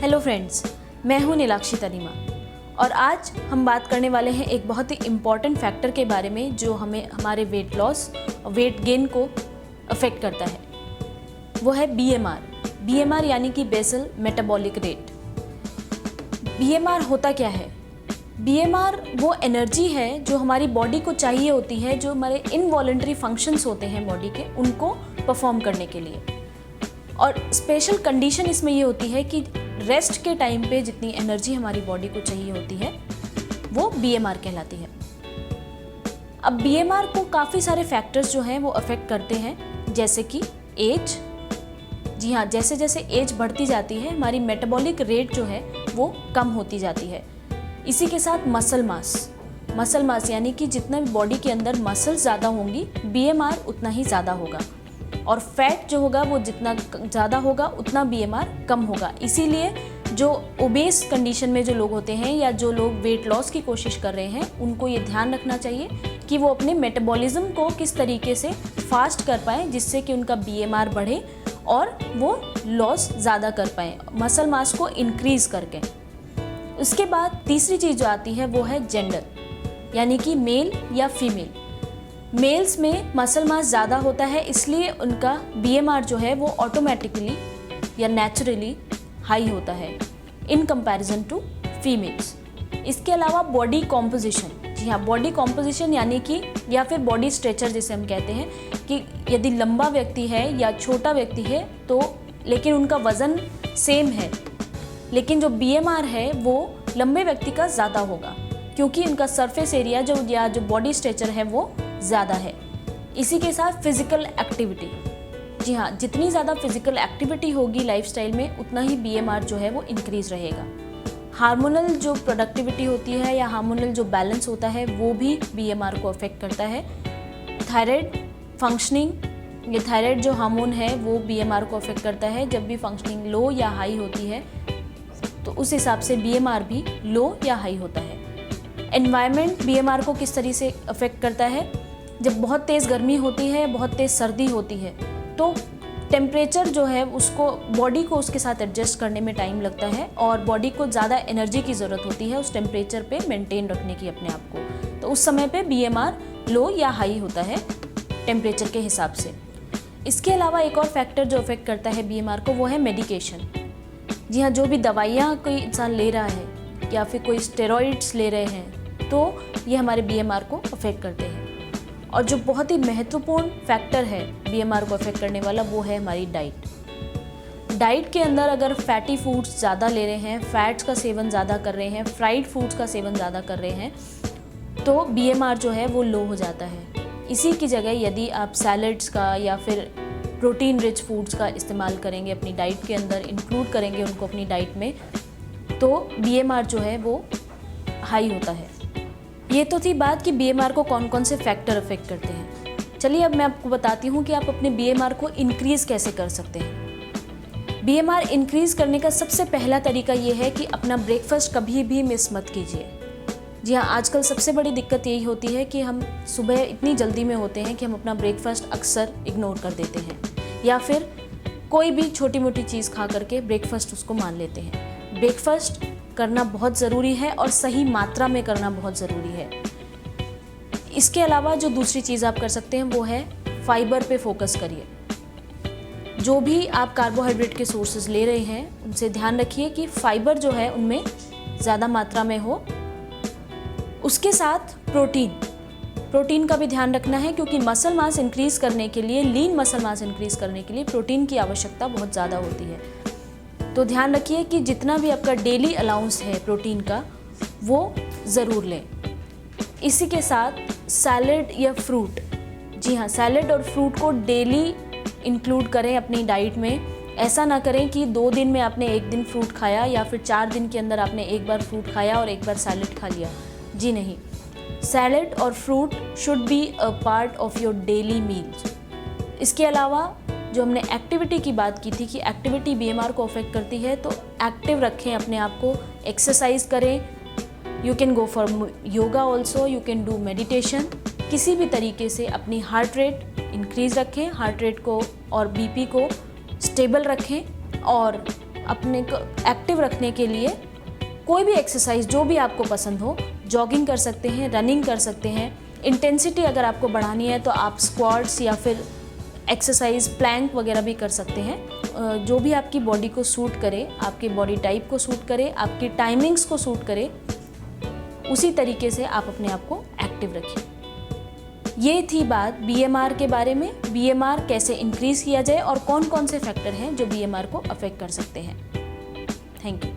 Hello friends, मैं हूं नीलाक्षी तनीमा और आज हम बात करने वाले हैं एक बहुत ही इम्पॉर्टेंट फैक्टर के बारे में जो हमें हमारे वेट लॉस और वेट गेन को अफेक्ट करता है। वो है BMR यानी कि बेसल मेटाबॉलिक रेट। BMR होता क्या है? BMR वो एनर्जी है जो हमारी बॉडी को चाहिए होती है, जो हमारे इनवॉलंटरी फंक्शंस होते हैं बॉडी के, उनको परफॉर्म करने के लिए। और स्पेशल कंडीशन इसमें ये होती है कि रेस्ट के टाइम पे जितनी एनर्जी हमारी बॉडी को चाहिए होती है वो BMR कहलाती है। अब BMR को काफ़ी सारे फैक्टर्स जो हैं वो अफेक्ट करते हैं, जैसे कि एज। जी हाँ, जैसे जैसे एज बढ़ती जाती है हमारी मेटाबॉलिक रेट जो है वो कम होती जाती है। इसी के साथ मसल मास यानी कि जितना भी बॉडी के अंदर मसल्स ज़्यादा होंगी BMR उतना ही ज़्यादा होगा, और फैट जो होगा वो जितना ज़्यादा होगा उतना BMR कम होगा। इसीलिए जो ओबेस कंडीशन में जो लोग होते हैं या जो लोग वेट लॉस की कोशिश कर रहे हैं उनको ये ध्यान रखना चाहिए कि वो अपने मेटाबॉलिज्म को किस तरीके से फास्ट कर पाएँ जिससे कि उनका BMR बढ़े और वो लॉस ज़्यादा कर पाएँ, मसल मास को इंक्रीज़ करके। उसके बाद तीसरी चीज़ जो आती है वो है जेंडर, यानी कि मेल या फीमेल। मेल्स में मसल मास ज़्यादा होता है, इसलिए उनका BMR जो है वो ऑटोमेटिकली या नेचुरली हाई होता है इन कंपैरिजन टू फीमेल्स। इसके अलावा बॉडी कॉम्पोजिशन, जी हाँ, बॉडी कॉम्पोजिशन यानी कि या फिर बॉडी स्ट्रक्चर जिसे हम कहते हैं कि यदि लंबा व्यक्ति है या छोटा व्यक्ति है तो लेकिन उनका वज़न सेम है, लेकिन जो BMR है वो लंबे व्यक्ति का ज़्यादा होगा क्योंकि उनका सरफेस एरिया जो बॉडी स्ट्रक्चर है वो ज़्यादा है। इसी के साथ फिज़िकल एक्टिविटी, जी हाँ, जितनी ज़्यादा फिज़िकल एक्टिविटी होगी लाइफस्टाइल में उतना ही BMR जो है वो इंक्रीज़ रहेगा। हार्मोनल जो प्रोडक्टिविटी होती है या हार्मोनल जो बैलेंस होता है वो भी BMR को अफेक्ट करता है। थायराइड फंक्शनिंग, ये थायराइड जो हार्मोन है वो BMR को अफेक्ट करता है। जब भी फंक्शनिंग लो या हाई होती है तो उस हिसाब से BMR भी लो या हाई होता है। एनवायरनमेंट BMR को किस तरीके से अफेक्ट करता है? जब बहुत तेज़ गर्मी होती है, बहुत तेज़ सर्दी होती है तो टेम्परेचर जो है उसको बॉडी को उसके साथ एडजस्ट करने में टाइम लगता है और बॉडी को ज़्यादा एनर्जी की ज़रूरत होती है उस टेम्परेचर पे मेंटेन रखने की अपने आप को। तो उस समय पे BMR लो या हाई होता है टेम्परेचर के हिसाब से। इसके अलावा एक और फैक्टर जो अफेक्ट करता है BMR को वो है मेडिकेशन। जी हाँ, जो भी दवाइयाँ कोई इंसान ले रहा है या फिर कोई स्टेरॉइड्स ले रहे हैं तो ये हमारे BMR को अफेक्ट करते हैं। और जो बहुत ही महत्वपूर्ण फैक्टर है BMR को अफेक्ट करने वाला वो है हमारी डाइट के अंदर अगर फैटी फूड्स ज़्यादा ले रहे हैं, फैट्स का सेवन ज़्यादा कर रहे हैं, फ्राइड फूड्स का सेवन ज़्यादा कर रहे हैं तो BMR जो है वो लो हो जाता है। इसी की जगह यदि आप सैलड्स का या फिर प्रोटीन रिच फूड्स का इस्तेमाल करेंगे, अपनी डाइट के अंदर इंक्लूड करेंगे उनको अपनी डाइट में, तो BMR जो है वो हाई होता है। ये तो थी बात कि BMR को कौन कौन से फैक्टर अफेक्ट करते हैं। चलिए अब मैं आपको बताती हूँ कि आप अपने BMR को इंक्रीज़ कैसे कर सकते हैं। BMR इंक्रीज़ करने का सबसे पहला तरीका ये है कि अपना ब्रेकफास्ट कभी भी मिस मत कीजिए। जी हाँ, आजकल सबसे बड़ी दिक्कत यही होती है कि हम सुबह इतनी जल्दी में होते हैं कि हम अपना ब्रेकफास्ट अक्सर इग्नोर कर देते हैं या फिर कोई भी छोटी मोटी चीज़ खा करके ब्रेकफास्ट उसको मान लेते हैं। ब्रेकफास्ट करना बहुत ज़रूरी है और सही मात्रा में करना बहुत ज़रूरी है। इसके अलावा जो दूसरी चीज़ आप कर सकते हैं वो है फाइबर पे फोकस करिए। जो भी आप कार्बोहाइड्रेट के सोर्सेज ले रहे हैं उनसे ध्यान रखिए कि फाइबर जो है उनमें ज़्यादा मात्रा में हो। उसके साथ प्रोटीन का भी ध्यान रखना है क्योंकि मसल मास इंक्रीज़ करने के लिए, लीन मसल मास इंक्रीज़ करने के लिए प्रोटीन की आवश्यकता बहुत ज़्यादा होती है। तो ध्यान रखिए कि जितना भी आपका डेली अलाउंस है प्रोटीन का वो ज़रूर लें। इसी के साथ सैलड या फ्रूट, जी हाँ, सैलड और फ्रूट को डेली इंक्लूड करें अपनी डाइट में। ऐसा ना करें कि 2 दिन में आपने 1 दिन फ्रूट खाया या फिर 4 दिन के अंदर आपने 1 बार फ्रूट खाया और 1 बार सैलड खा लिया। जी नहीं, सैलड और fruit should be a part of your daily meals. इसके अलावा जो हमने एक्टिविटी की बात की थी कि एक्टिविटी BMR को अफेक्ट करती है, तो एक्टिव रखें अपने आप को, एक्सरसाइज करें। You can go for yoga also, you can do meditation. किसी भी तरीके से अपनी हार्ट रेट इंक्रीज़ रखें, हार्ट रेट को और बीपी को स्टेबल रखें और अपने को एक्टिव रखने के लिए कोई भी एक्सरसाइज जो भी आपको पसंद हो, जॉगिंग कर सकते हैं, रनिंग कर सकते हैं। इंटेंसिटी अगर आपको बढ़ानी है तो आप स्क्वाट्स या फिर एक्सरसाइज प्लैंक वगैरह भी कर सकते हैं। जो भी आपकी बॉडी को सूट करे, आपके बॉडी टाइप को सूट करे, आपकी टाइमिंग्स को सूट करे, उसी तरीके से आप अपने आप को एक्टिव रखिए। ये थी बात बीएमआर के बारे में। बीएमआर कैसे इंक्रीज़ किया जाए और कौन कौन से फैक्टर हैं जो बीएमआर को अफेक्ट कर सकते हैं। Thank you.